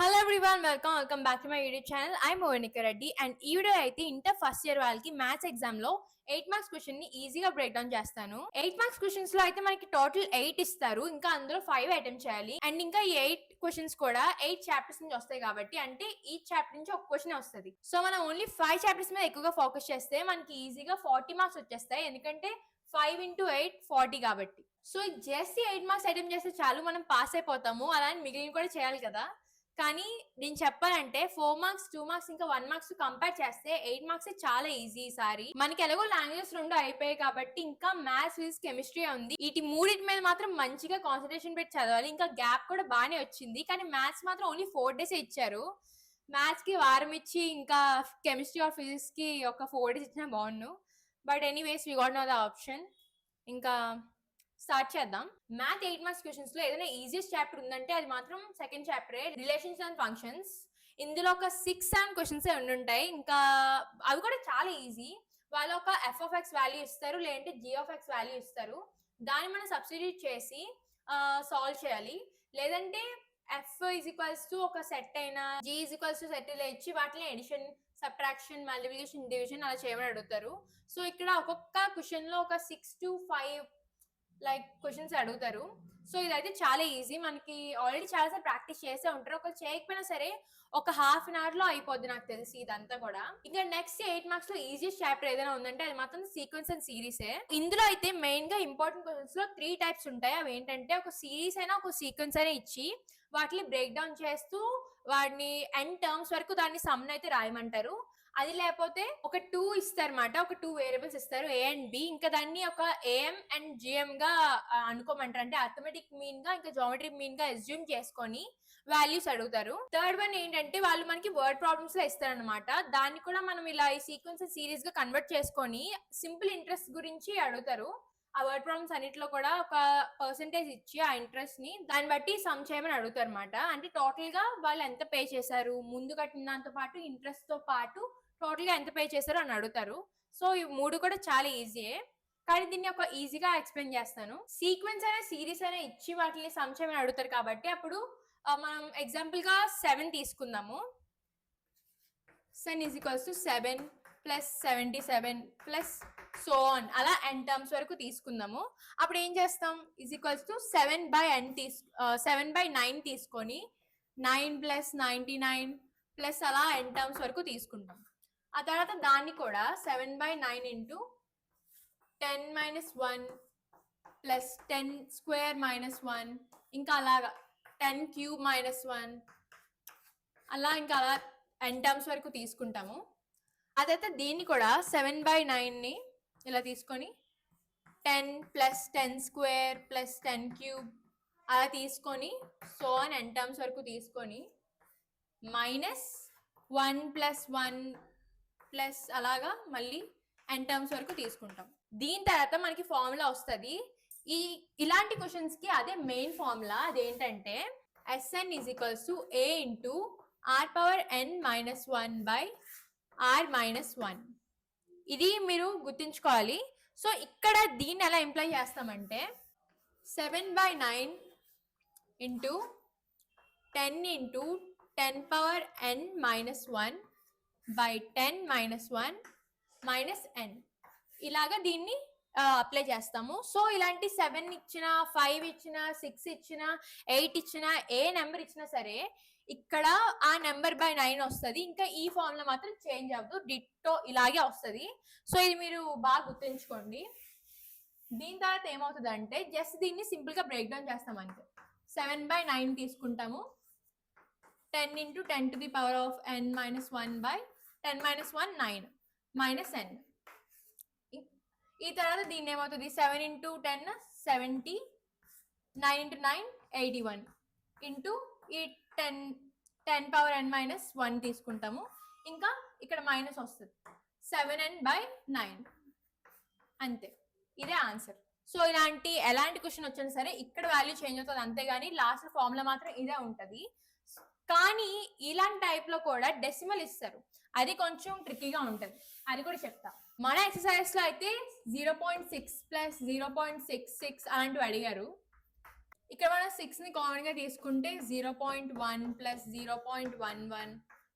Hello everyone welcome back to my YouTube channel. I Monika Reddy and ఈ video అయితే inter first year వాళ్ళకి maths exam లో 8 marks question ని ఈజీగా బ్రేక్ డౌన్ చేస్తాను. 8 మార్క్స్ క్వశ్చన్స్ లో అయితే మనకి టోటల్ 8 ఇస్తారు. ఇంకా అందులో 5 అటెంప్ట్ చేయాలి అండ్ ఇంకా ఈ 8 క్వశ్చన్స్ కూడా 8 చాప్టర్స్ నుంచి వస్తాయి కాబట్టి అంటే ఈ చాప్టర్ నుంచి ఒక క్వశ్చన్ వస్తుంది. సో మనం ఓన్లీ 5 చాప్టర్స్ మీద ఎక్కువగా ఫోకస్ చేస్తే మనకి ఈజీగా 40 మార్క్స్ వచ్చేస్తాయి. ఎందుకంటే 5 into 8 40 కాబట్టి. సో జస్ట్ 8 మార్క్స్ అటెంప్ట్ చేస్తే చాలు, మనం పాస్ అయిపోతాము. అలానే మిగిలిన కూడా చేయాలి కదా. కానీ నేను చెప్పాలంటే 4 మార్క్స్ 2 మార్క్స్ ఇంకా 1 మార్క్స్ కంపేర్ చేస్తే 8 మార్క్స్ చాలా ఈజీ. ఈసారి మనకి ఎలాగో లాంగ్వేజెస్ 2 అయిపోయాయి కాబట్టి ఇంకా మ్యాథ్స్, ఫిజిక్స్, కెమిస్ట్రీ ఉంది. వీటి మూడింటి మీద మాత్రం మంచిగా కాన్సన్ట్రేషన్ పెట్టి చదవాలి. ఇంకా గ్యాప్ కూడా బాగానే వచ్చింది, కానీ మ్యాథ్స్ మాత్రం ఓన్లీ 4 days ఇచ్చారు. మ్యాథ్స్ కి వారం ఇచ్చి ఇంకా కెమిస్ట్రీ ఆర్ ఫిజిక్స్ కి ఒక 4 days ఇచ్చినా బాగుండు. But anyways we got no the option. ఇంకా స్టార్ట్ చేద్దాం. మ్యాథ్ 8 మార్క్స్ క్వశ్చన్స్ లో ఏదైనా ఈజియెస్ట్ చాప్టర్ ఉందంటే అది మాత్రం సెకండ్ చాప్టరే, రిలేషన్స్ అండ్ ఫంక్షన్స్. ఇందులో ఒక 6-7 క్వశ్చన్స్ ఉండుంటాయి. ఇంకా అవి కూడా చాలా ఈజీ. వాళ్ళు ఒక ఎఫ్ ఆఫ్ ఎక్స్ వాల్యూ ఇస్తారు, లేదంటే జీ ఆఫ్ ఎక్స్ వాల్యూ ఇస్తారు. దాన్ని మనం సబ్స్టిట్యూట్ చేసి సాల్వ్ చేయాలి. లేదంటే ఎఫ్ ఈజ్ ఈక్వల్స్ టు ఒక సెట్ అయినా, G is equals to set ఇలా ఇచ్చి వాటిని ఎడిషన్, సబ్ట్రాక్షన్, మల్టిప్లికేషన్, డివిజన్ అలా చేయమని అడుగుతారు. సో ఇక్కడ ఒక్కొక్క క్వశ్చన్ లో ఒక 6 to 5 క్వశ్చన్స్ అడుగుతారు. సో ఇదైతే చాలా ఈజీ. మనకి ఆల్రెడీ చాలాసార్లు ప్రాక్టీస్ చేసే ఉంటారు. ఒక చేయకపోయినా సరే ఒక హాఫ్ అన్ అవర్ లో అయిపోద్ది నాకు తెలిసి ఇదంతా కూడా. ఇంకా నెక్స్ట్ 8 మార్క్స్ లో ఈజియెస్ట్ చాప్టర్ ఏదైనా ఉందంటే అది మాత్రం సీక్వెన్స్ అండ్ సిరీసే. ఇందులో అయితే మెయిన్ గా ఇంపార్టెంట్ క్వశ్చన్స్ లో 3 టైప్స్ ఉంటాయి. అవి ఏంటంటే ఒక సిరీస్ అయినా ఒక సీక్వెన్స్ అయినా ఇచ్చి వాటిని బ్రేక్ డౌన్ చేస్తూ వాటిని ఎన్ టర్మ్స్ వరకు దాన్ని సమ్ అయితే రాయమంటారు. అది లేకపోతే ఒక 2 ఇస్తారన్నమాట. ఒక 2 వేరియబుల్స్ ఇస్తారు, ఏ అండ్ బి. ఇంకా దాన్ని ఒక ఏఎం అండ్ జిఎం గా అనుకోమంటారు. అంటే అథమెటిక్ మీన్ గా ఇంకా జామెట్రిక్ మీన్ గా అస్యూమ్ చేసుకొని వాల్యూస్ అడుగుతారు. థర్డ్ వన్ ఏంటంటే వాళ్ళు మనకి వర్డ్ ప్రాబ్లమ్స్ లో ఇస్తారనమాట. దాన్ని కూడా మనం ఇలా ఈ సీక్వెన్స్ సిరీస్ గా కన్వర్ట్ చేసుకొని సింపుల్ ఇంట్రెస్ట్ గురించి అడుగుతారు. ఆ వర్డ్ ప్రాబ్లమ్స్ అన్నిటిలో కూడా ఒక పర్సెంటేజ్ ఇచ్చి ఆ ఇంట్రెస్ట్ ని దాన్ని బట్టి సమ్ చేయమని అడుగుతారు అనమాట. అంటే టోటల్ గా వాళ్ళు ఎంత పే చేశారు, ముందు కట్టినంత పాటు ఇంట్రెస్ట్ తో పాటు టోటల్ గా ఎంత పే చేశారు అని అడుగుతారు. సో ఈ 3 కూడా చాలా ఈజీయే, కానీ దీన్ని ఒక ఈజీగా ఎక్స్ప్లెయిన్ చేస్తాను. సీక్వెన్స్ అయినా సిరీస్ అయినా ఇచ్చి వాటిని సమ్ చేయమని అడుగుతారు కాబట్టి అప్పుడు మనం ఎగ్జాంపుల్ గా 7 తీసుకుందాము. 7 is equals to 7 plus 77 plus so on అలా n టర్మ్స్ వరకు తీసుకుందాము. అప్పుడు ఏం చేస్తాం, is equals to 7/9 తీసుకొని 9 plus 99 ప్లస్ అలా n టర్మ్స్ వరకు తీసుకుంటాం. ఆ తర్వాత దాన్ని కూడా 7/9 into 10 minus 1 plus 10 square minus 1 ఇంకా అలాగా 10 cube minus 1 అలా ఇంకా అలా n టర్మ్స్ వరకు తీసుకుంటాము. అదైతే దీన్ని కూడా 7/9 ని ఇలా తీసుకొని 10 plus 10 square plus 10 cube అలా తీసుకొని సో ఆన్ n టర్మ్స్ వరకు తీసుకొని మైనస్ 1 plus 1 ప్లస్ అలాగా మళ్ళీ n టర్మ్స్ వరకు తీసుకుంటాం. దీని తర్వాత మనకి ఫార్ములా వస్తుంది. ఇలాంటి క్వశ్చన్స్ కి అదే మెయిన్ ఫార్ములా. అదేంటంటే Sn is equals to a into r power n minus 1 by r minus 1. ఇది మీరు గుర్తుంచుకోవాలి. సో ఇక్కడ దీన్ని ఎలా ఇంప్లై చేస్తామంటే 7/9 into 10 into 10 power n minus 1 by 10 minus 1 minus n ఇలాగా దీన్ని అప్లై చేస్తాము. సో ఇలాంటి 7 ఇచ్చిన, 5 ఇచ్చిన, 6 ఇచ్చిన, 8 ఇచ్చిన, ఏ నెంబర్ ఇచ్చినా సరే ఇక్కడ ఆ నెంబర్ బై 9 వస్తుంది. ఇంకా ఈ ఫార్ములా మాత్రం చేంజ్ అవ్వదు, డిట్టో ఇలాగే వస్తుంది. సో ఇది మీరు బాగా గుర్తుంచుకోండి. దీని తర్వాత ఏమవుతుంది అంటే జస్ట్ దీన్ని సింపుల్ గా బ్రేక్ డౌన్ చేస్తాం అంతే. 7/9 తీసుకుంటాము, 10 into 10 to the power of n minus 1 by 10 minus 1 9 minus n. ఈ తర్వాత దీన్ని ఏమవుతుంది 7 into 10 70, 9 into 9 81 ఇంటూ ఈ 10 power n minus 1 తీసుకుంటాము. ఇంకా ఇక్కడ మైనస్ వస్తుంది 7n/9 అంతే. ఇదే ఆన్సర్. సో ఎలాంటి క్వశ్చన్ వచ్చినా సరే ఇక్కడ వాల్యూ చేంజ్ అవుతుంది అంతేగాని లాస్ట్ ఫార్ములా మాత్రం ఇదే ఉంటుంది. కానీ ఇలాంటి టైప్ లో కూడా డెసిమల్ ఇస్తారు, అది కొంచెం ట్రిక్కీగా ఉంటుంది, అది కూడా చెప్తా. మన ఎక్సర్సైజ్ లో అయితే 0.6 plus 0.66 అలాంటివి అడిగారు. ఇక్కడ మనం 6ని కామన్గా తీసుకుంటే 0.1 ప్లస్ 0.11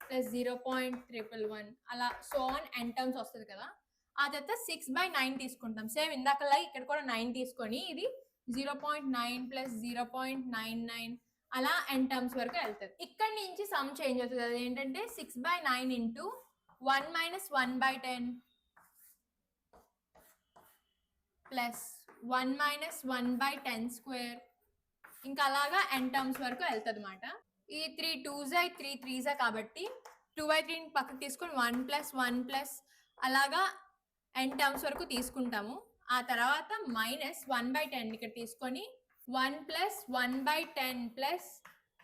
ప్లస్ 0.111 అలా సో ఆన్ ఎన్ టర్మ్స్ వస్తుంది కదా. ఆ తర్వాత 6/9 తీసుకుంటాం. సేమ్ ఇందాకలా ఇక్కడ కూడా 9 తీసుకొని ఇది 0.9 ప్లస్ 0.99 అలా ఎన్ టర్మ్స్ వరకు వెళ్తుంది. ఇక్కడ నుంచి సమ్ చేంజ్ అవుతుంది. అది ఏంటంటే 6/9 into 1 minus 1/10 plus 1 minus 1/10 square ఇంకా అలాగా ఎన్ టర్మ్స్ వరకు వెళ్తుంది అనమాట. ఈ 3 2s 3 3s కాబట్టి 2/3 పక్కకు తీసుకొని 1 ప్లస్ 1 ప్లస్ అలాగా ఎన్ టర్మ్స్ వరకు తీసుకుంటాము. ఆ తర్వాత మైనస్ 1/10 ఇక్కడ తీసుకొని 1 ప్లస్ 1/10 ప్లస్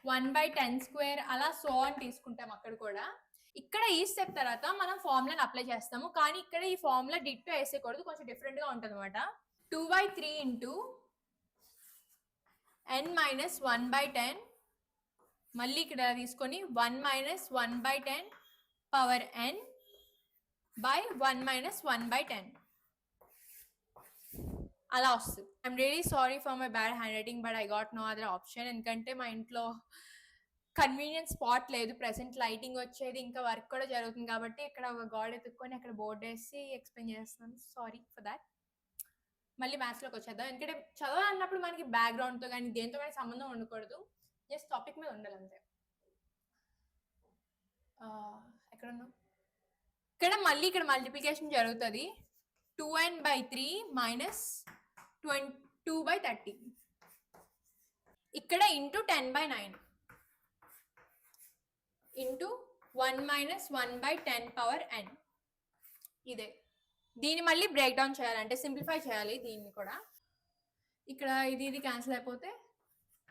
1/10 స్క్వేర్ అలా సో అని తీసుకుంటాం అక్కడ కూడా. ఇక్కడ ఈ స్టెప్ తర్వాత మనం ఫార్ములాని అప్లై చేస్తాము. కానీ ఇక్కడ ఈ ఫార్ములా డిట్టో వేసేయకూడదు, కొంచెం డిఫరెంట్గా ఉంటుంది అనమాట. 2/3 ఇంటూ n మైనస్ 1/10 మళ్ళీ ఇక్కడ తీసుకొని 1 minus 1/10 power n by 1 minus 1/10 అలా వస్తుంది. I'm really sorry for my bad handwriting but I got no other option. ఎందుకంటే మా ఇంట్లో కన్వీనియన్స్ స్పాట్ లేదు, ప్రెసెంట్ లైటింగ్ వచ్చేది ఇంకా వర్క్ కూడా జరుగుతుంది కాబట్టి ఇక్కడ ఒక గాడ్ ఎత్తుక్కొని అక్కడ బోర్డు వేసి ఎక్స్ప్లెయిన్ చేస్తున్నాను. Sorry for that. మళ్ళీ మ్యాథ్స్లోకి వచ్చేద్దాం. ఎందుకంటే చదవాలన్నప్పుడు మనకి బ్యాక్గ్రౌండ్తో కానీ దేంతో కానీ సంబంధం ఉండకూడదు, జస్ట్ టాపిక్ మీద ఉండాలి అంతే. ఎక్కడ ఉన్నాం? ఇక్కడ మళ్ళీ ఇక్కడ మల్టిప్లికేషన్ జరుగుతుంది. 2n/3 మైనస్ 2/30 ఇక్కడ into 10/9 into 1 minus 1/10 power n. ఇదే దీన్ని మళ్ళీ బ్రేక్ డౌన్ చేయాలంటే సింప్లిఫై చేయాలి దీన్ని కూడా. ఇక్కడ ఇది క్యాన్సిల్ అయిపోతే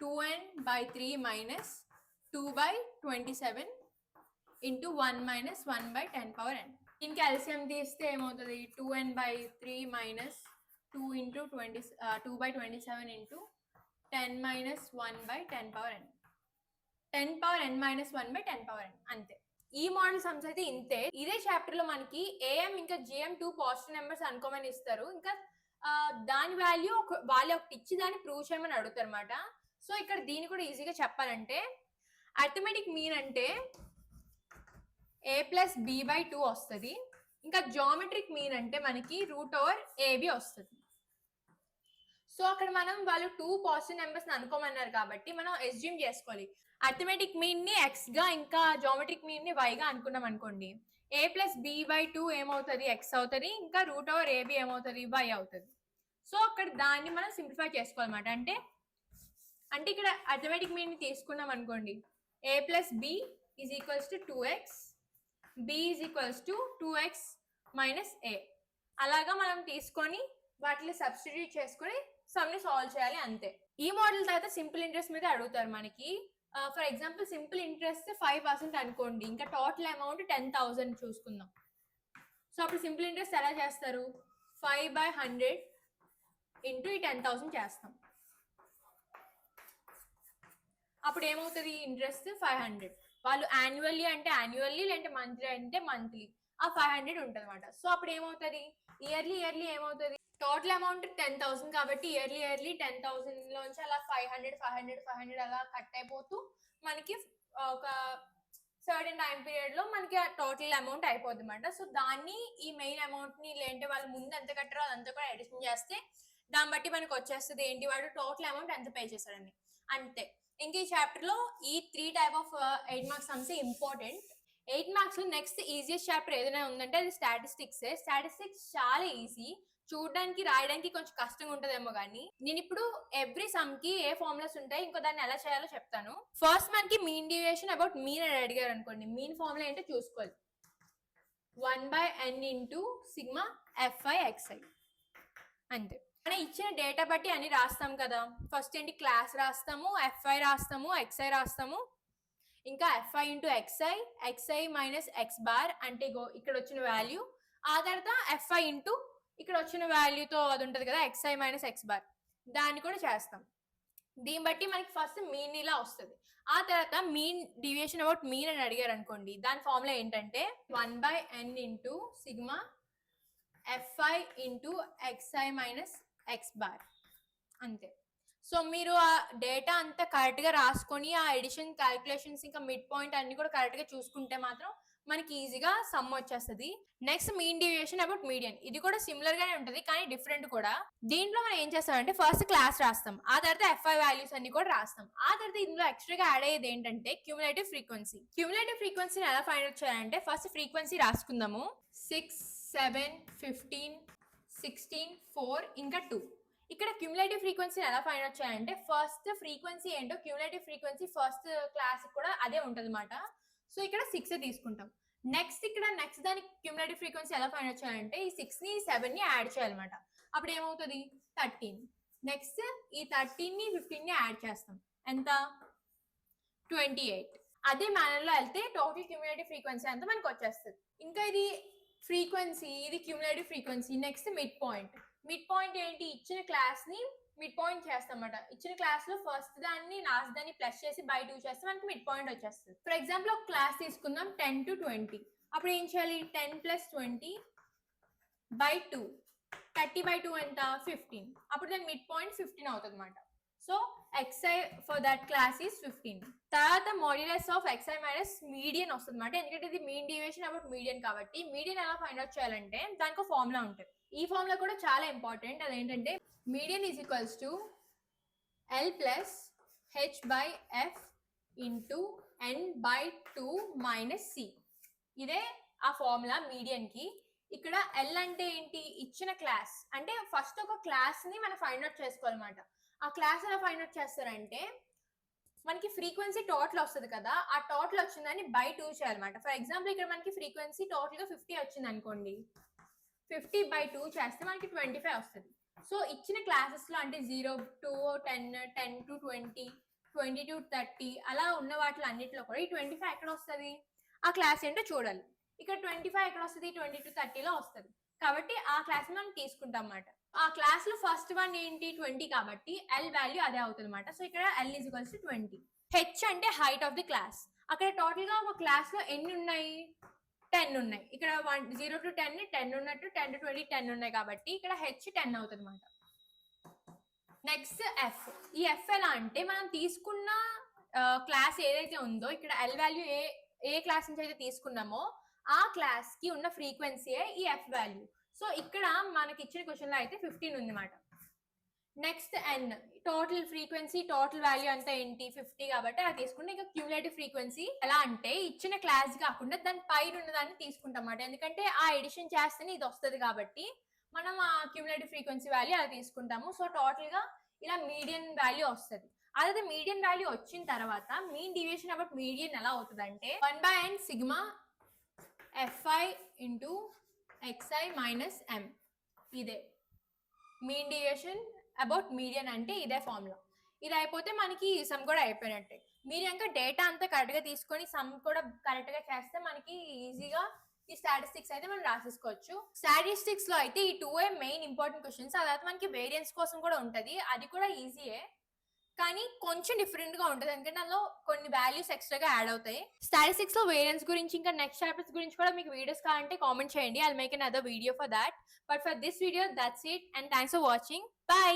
2n/3 minus 2/27 into 1 minus 1/10 power n. దీనికి ఎల్సిఎం తీస్తే ఏమవుతుంది? 2n/3 minus 2 into 2/27 into 10 minus 1/10 power n. 10 power n minus 1/10 power n అంతే. ఈ మోడల్ సమ్స్ అయితే ఇంతే. ఇదే చాప్టర్ లో మనకి ఏఎం ఇంకా జిఎం 2 పాజిటివ్ నెంబర్స్ అనుకోమని ఇస్తారు. ఇంకా దాని వాల్యూ వాళ్ళు ఒకటి ఇచ్చి దాన్ని ప్రూవ్ చేయమని అడుగుతారు అనమాట. సో ఇక్కడ దీన్ని కూడా ఈజీగా చెప్పాలంటే అర్థమెటిక్ మీన్ అంటే a ప్లస్ b/2 వస్తుంది. ఇంకా జామెట్రిక్ మీన్ అంటే మనకి √/ab వస్తుంది. సో అక్కడ మనం వాళ్ళు 2 పాజిటివ్ నెంబర్స్ అనుకోమన్నారు కాబట్టి మనం ఎస్యూమ్ చేసుకోవాలి. అర్థమెటిక్ మీన్ ని x గా ఇంకా జామెట్రిక్ మీన్ ని y గా అనుకున్నాం అనుకోండి. a ప్లస్ b/2 ఏమవుతుంది? x అవుతుంది. ఇంకా √/ab ఏమవుతుంది? y అవుతుంది. సో అక్కడ దాన్ని మనం సింప్లిఫై చేసుకోవాలన్నమాట. అంటే ఇక్కడ అర్థమెటిక్ మీన్ ని తీసుకున్నాం అనుకోండి. a plus b is equals to 2x, b is equals to 2x minus a. అలాగా మనం తీసుకొని వాటిని సబ్స్టిట్యూట్ చేసుకొని సమ్ ని సాల్వ్ చేయాలి అంతే. ఈ మోడల్ తర్వాత సింపుల్ ఇంట్రెస్ట్ మీద అడుగుతారు మనకి. ఫర్ ఎగ్జాంపుల్ సింపుల్ ఇంట్రెస్ట్ 5% అనుకోండి. ఇంకా టోటల్ అమౌంట్ 10,000 చూసుకుందాం. సో అప్పుడు సింపుల్ ఇంట్రెస్ట్ ఎలా చేస్తారు? 5/100 ఇంటూ ఈ 10,000 చేస్తాం. అప్పుడు ఏమవుతుంది? ఇంట్రెస్ట్ 500. వాళ్ళు యాన్యువల్లీ అంటే యాన్యువల్లీ, లేదంటే మంత్లీ అంటే మంత్లీ ఆ 500 ఉంటుంది అనమాట. సో అప్పుడు ఏమవుతుంది? ఇయర్లీ ఏమవుతుంది? టోటల్ అమౌంట్ 10,000 కాబట్టి ఇయర్లీ 10,000 లోంచి అలా 500 అలా కట్ అయిపోతూ మనకి ఒక సర్టెన్ టైం పీరియడ్ లో మనకి ఆ టోటల్ అమౌంట్ అయిపోద్ది అనమాట. సో దాన్ని ఈ మెయిన్ అమౌంట్ ని లేదంటే వాళ్ళు ముందు ఎంత కట్టారో అదంతా కూడా అడిషన్ చేస్తే దాన్ని బట్టి మనకి వచ్చేస్తుంది ఏంటి వాడు టోటల్ అమౌంట్ ఎంత పే చేశాడని అంతే. ఇంకా ఈ చాప్టర్ లో ఈ 3 type of 8 marks sums important. 8 marks లో నెక్స్ట్ ఈజియెస్ట్ చాప్టర్ ఏదైనా ఉందంటే అది స్టాటిస్టిక్స్. స్టాటిస్టిక్స్ చాలా ఈజీ, చూడడానికి రాయడానికి కొంచెం కష్టంగా ఉంటదేమో కానీ నేను ఇప్పుడు ఎవ్రీ సమ్ కి ఏ ఫార్ములాస్ ఉంటాయి ఇంకో దాన్ని ఎలా చేయాలో చెప్తాను. ఫస్ట్ మనకి మీన్ డివియేషన్ అబౌట్ మీన్ అని అడిగారు అనుకోండి. మీన్ ఫార్ములా ఏంటో చూసుకోవాలి. 1/n into sigma fi xi అంతే. మనం ఇచ్చిన డేటా బట్టి అన్ని రాస్తాం కదా. ఫస్ట్ ఏంటి? క్లాస్ రాస్తాము, fi రాస్తాము, xi రాస్తాము. ఇంకా fi into xi minus x bar అంటే ఇక్కడ వచ్చిన వాల్యూ. ఆ తర్వాత fi ఇంటూ ఇక్కడ వచ్చిన వాల్యూతో అది ఉంటుంది కదా xi మైనస్ x బార్, దాన్ని కూడా చేస్తాం. దీన్ని బట్టి మనకి ఫస్ట్ మీన్ ఇలా వస్తుంది. ఆ తర్వాత మీన్ డివియేషన్ అబౌట్ మీన్ అని అడిగారు అనుకోండి. దాని ఫార్ములా ఏంటంటే 1/n into sigma fi into xi minus x bar అంతే. సో మీరు ఆ డేటా అంతా కరెక్ట్ గా రాసుకొని ఆ ఎడిషన్ క్యాలిక్యులేషన్స్ ఇంకా మిడ్ పాయింట్ అన్ని కూడా కరెక్ట్ గా చూసుకుంటే మాత్రం మనకి ఈజీగా సమ్ వచ్చేస్తుంది. Next mean deviation about median. ఇది కూడా సిమిలర్ గానే ఉంటది కానీ డిఫరెంట్ కూడా. దీంట్లో మనం ఏం చేస్తామంటే ఫస్ట్ క్లాస్ రాస్తాం, ఆ తర్వాత ఎఫ్ఐ వాల్యూస్ అన్ని కూడా రాస్తాం. ఆ తర్వాత ఇందులో ఎక్స్ట్రాగా యాడ్ అయ్యేది ఏంటంటే క్యూములేటివ్ ఫ్రీక్వెన్సీ. క్యూములేటివ్ ఫ్రీక్వెన్సీని ఎలా ఫైండ్ అవుట్ చేయాలంటే ఫస్ట్ ఫ్రీక్వెన్సీ రాసుకుందాము. 6, 7, 15, 16, 4 ఇంకా 2. ఇక్కడ క్యూములేటివ్ ఫ్రీక్వెన్సీని ఎలా ఫైండ్ అవుట్ చేయాలంటే ఫస్ట్ ఫ్రీక్వెన్సీ ఏంటో క్యూములేటివ్ ఫ్రీక్వెన్సీ ఫస్ట్ క్లాస్ కూడా అదే ఉంటుంది అనమాట. సో ఇక్కడ 6 తీసుకుంటాం. నెక్స్ట్ దానికి క్యూములేటివ్ ఫ్రీక్వెన్సీ ఎలా ఫైండ్ అవుట్ చేయాలంటే ఈ 6 ని 7 ని యాడ్ చేయాలన్నమాట. అప్పుడు ఏమవుతుంది 13. నెక్స్ట్ ఈ 13 ని 15 ని యాడ్ చేస్తాం, ఎంత 28. అదే మేనర్ లో వెళ్తే టోటల్ క్యూములేటివ్ ఫ్రీక్వెన్సీ అంతా మనకు వచ్చేస్తుంది. ఇంకా ఇది ఫ్రీక్వెన్సీ, ఇది cumulative frequency. Next mid point ఏంటి, ఇచ్చిన క్లాస్ ని మిడ్ పాయింట్ చేస్తాం అన్నమాట. ఇచ్చిన క్లాస్ లో ఫస్ట్ దాన్ని లాస్ట్ దాన్ని ప్లస్ చేసి బై 2 చేస్తే మనకి మిడ్ పాయింట్ వచ్చేస్తుంది. ఫర్ ఎగ్జాంపుల్ ఒక క్లాస్ తీసుకుందాం 10 to 20. అప్పుడు ఏం చేయాలి 10 + 20 / 2. 30 / 2 ఎంత 15. అప్పుడు దాని మిడ్ పాయింట్ 15 అవుతుంది అనమాట. So xi for that class is 15. తర్వాత modulus of xi minus median వస్తుంది అనమాట. ఎందుకంటే ఇది మీన్ డీవియేషన్ అబౌట్ మీడియన్ కాబట్టి మీడియన్ ఎలా ఫైండ్ అవుట్ చేయాలంటే దానికి ఒక ఫార్ములా ఉంటుంది. ఈ ఫార్ములా కూడా చాలా ఇంపార్టెంట్. అదేంటంటే median is equals to L + h/f into n/2 - c. ఇదే ఆ ఫార్ములా మీడియన్ కి. ఇక్కడ ఎల్ అంటే ఏంటి, ఇచ్చిన క్లాస్. అంటే ఫస్ట్ ఒక క్లాస్ ని మనం ఫైండ్ అవుట్ చేసుకోవాలన్నమాట. ఆ క్లాస్ ఎలా ఫైండ్ అవుట్ చేస్తారంటే మనకి ఫ్రీక్వెన్సీ టోటల్ వస్తుంది కదా, ఆ టోటల్ వచ్చిందని బై 2 చేయాలన్నమాట. ఫర్ ఎగ్జాంపుల్ ఇక్కడ మనకి ఫ్రీక్వెన్సీ టోటల్ గా 50 వచ్చింది అనుకోండి, 50 / 2 చేస్తే మనకి 25 వస్తుంది. సో ఇచ్చిన క్లాసెస్ లో అంటే 0 to 10, 10 to 20, 20 to 30 అలా ఉన్న వాటిలో అన్నిటిలో కూడా ఈ 25 ఎక్కడ వస్తుంది, ఆ క్లాస్ ఏంటో చూడాలి. ఇక్కడ 25 ఎక్కడ వస్తుంది, 20 to 30లో వస్తుంది. కాబట్టి ఆ క్లాస్ మనం తీసుకుంటాం అన్నమాట. ఆ క్లాస్ లో ఫస్ట్ వన్ ఏంటి 20 కాబట్టి ఎల్ వాల్యూ అదే అవుతుంది అనమాట. సో ఇక్కడ L = 20. హెచ్ అంటే హైట్ ఆఫ్ ది క్లాస్. అక్కడ టోటల్ గా ఒక క్లాస్ లో ఎన్ని ఉన్నాయి, 10 ఉన్నాయి. ఇక్కడ 0 to 10 10 ఉన్నట్టు, 10 to 20 10 ఉన్నాయి కాబట్టి ఇక్కడ హెచ్ 10 అవుతుంది అనమాట. Next F. ఈ ఎఫ్ ఎలా అంటే మనం తీసుకున్న క్లాస్ ఏదైతే ఉందో ఇక్కడ ఎల్ వాల్యూ ఏ క్లాస్ నుంచి అయితే తీసుకున్నామో ఆ క్లాస్ కి ఉన్న ఫ్రీక్వెన్సీయే ఈ ఎఫ్ వాల్యూ. సో ఇక్కడ మనకి ఇచ్చిన క్వశ్చన్ లో అయితే 15 ఉంది అనమాట. నెక్స్ట్ ఎన్, టోటల్ ఫ్రీక్వెన్సీ టోటల్ వాల్యూ అంతా ఏంటి 50 కాబట్టి అలా తీసుకుంటే ఇంకా క్యూములేటివ్ ఫ్రీక్వెన్సీ ఎలా అంటే ఇచ్చిన క్లాస్ కాకుండా దాని పైన ఉన్నదాన్ని తీసుకుంటాం అన్నమాట. ఎందుకంటే ఆ ఎడిషన్ చేస్తేనే ఇది వస్తుంది కాబట్టి మనం ఆ క్యూములేటివ్ ఫ్రీక్వెన్సీ వాల్యూ అలా తీసుకుంటాము. సో టోటల్ గా ఇలా మీడియన్ వాల్యూ వస్తుంది. అదే మీడియన్ వాల్యూ వచ్చిన తర్వాత మీన్ డీవియేషన్ అబౌట్ మీడియన్ ఎలా అవుతుంది అంటే 1/n sigma fi into xi minus m. ఇదే మీన్ డీవియేషన్ అబౌట్ మీడియన్ అంటే ఇదే ఫార్ములా. ఇది అయిపోతే మనకి సమ్ కూడా అయిపోయినట్టే. మీరు ఇంకా డేటా అంతా కరెక్ట్ గా తీసుకొని సమ్ కూడా కరెక్ట్ గా చేస్తే మనకి ఈజీగా ఈ స్టాటిస్టిక్స్ అయితే మనం రాసేసుకోవచ్చు. స్టాటిస్టిక్స్ లో అయితే ఈ 2 మెయిన్ ఇంపార్టెంట్ క్వశ్చన్స్. ఆ తర్వాత మనకి వేరియన్స్ కోసం కూడా ఉంటది, అది కూడా ఈజీయే కానీ కొంచెం డిఫరెంట్ గా ఉంటుంది. ఎందుకంటే అందులో కొన్ని వాల్యూస్ ఎక్స్ట్రాగా యాడ్ అవుతాయి. స్టాటిస్టిక్స్ లో వేరియన్స్ గురించి ఇంకా నెక్స్ట్ చాప్టర్స్ గురించి కూడా మీకు వీడియోస్ కావాలంటే కామెంట్ చేయండి. I'll make another video for that. But for this video that's it and thanks for watching. By.